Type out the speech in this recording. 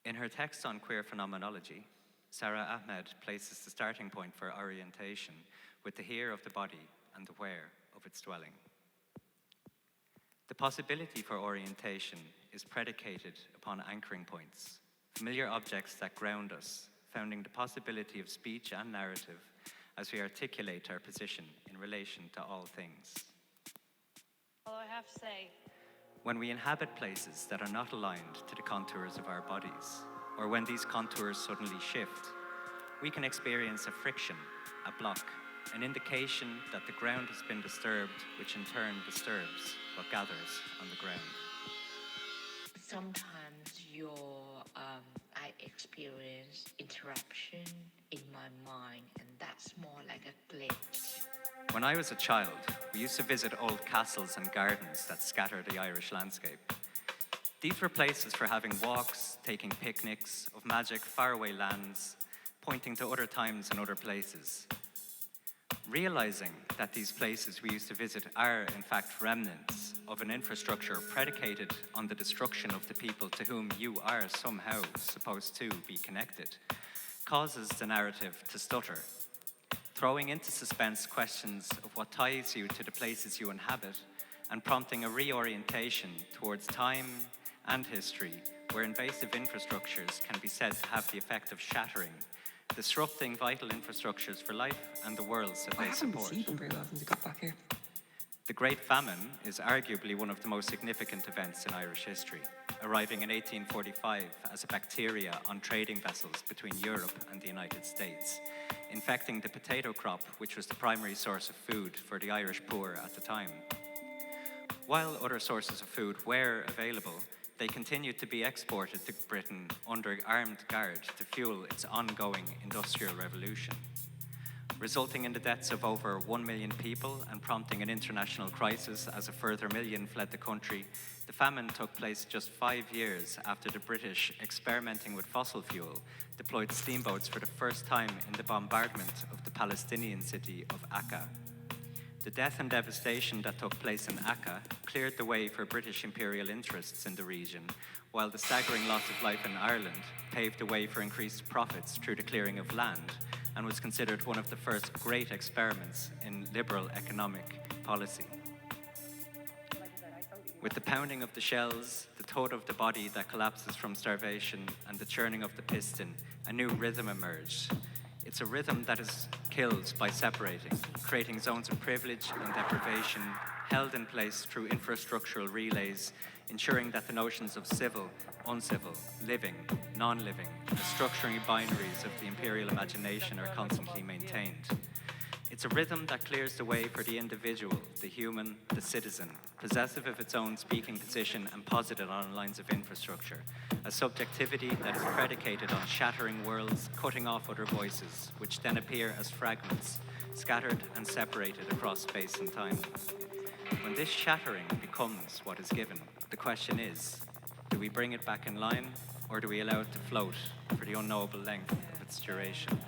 In her text on queer phenomenology, Sarah Ahmed places the starting point for orientation with the here of the body and the where of its dwelling. The possibility for orientation is predicated upon anchoring points, familiar objects that ground us, founding the possibility of speech and narrative as we articulate our position in relation to all things. All I have to say, when we inhabit places that are not aligned to the contours of our bodies, or when these contours suddenly shift, we can experience a friction, a block, an indication that the ground has been disturbed, which in turn disturbs what gathers on the ground. Sometimes I experience interruption in my mind, and that's more like a glitch. When I was a child, we used to visit old castles and gardens that scatter the Irish landscape. These were places for having walks, taking picnics, of magic faraway lands, pointing to other times and other places. Realizing that these places we used to visit are, in fact, remnants of an infrastructure predicated on the destruction of the people to whom you are somehow supposed to be connected, causes the narrative to stutter, throwing into suspense questions of what ties you to the places you inhabit and prompting a reorientation towards time and history where invasive infrastructures can be said to have the effect of shattering, disrupting vital infrastructures for life and the worlds that they support. I haven't been sleeping very well since I got back here. The Great Famine is arguably one of the most significant events in Irish history, arriving in 1845 as a bacteria on trading vessels between Europe and the United States, infecting the potato crop, which was the primary source of food for the Irish poor at the time. While other sources of food were available, they continued to be exported to Britain under armed guard to fuel its ongoing industrial revolution. Resulting in the deaths of over 1 million people and prompting an international crisis as a further million fled the country, the famine took place just 5 years after the British, experimenting with fossil fuel, deployed steamboats for the first time in the bombardment of the Palestinian city of Akka. The death and devastation that took place in Akka cleared the way for British imperial interests in the region, while the staggering loss of life in Ireland paved the way for increased profits through the clearing of land and was considered one of the first great experiments in liberal economic policy. With the pounding of the shells, the thud of the body that collapses from starvation, and the churning of the piston, a new rhythm emerged. It's a rhythm that is killed by separating, creating zones of privilege and deprivation held in place through infrastructural relays, ensuring that the notions of civil, uncivil, living, non-living, the structuring binaries of the imperial imagination are constantly maintained. It's a rhythm that clears the way for the individual, the human, the citizen, possessive of its own speaking position and posited on lines of infrastructure, a subjectivity that is predicated on shattering worlds, cutting off other voices, which then appear as fragments, scattered and separated across space and time. When this shattering becomes what is given, the question is, do we bring it back in line, or do we allow it to float for the unknowable length of its duration?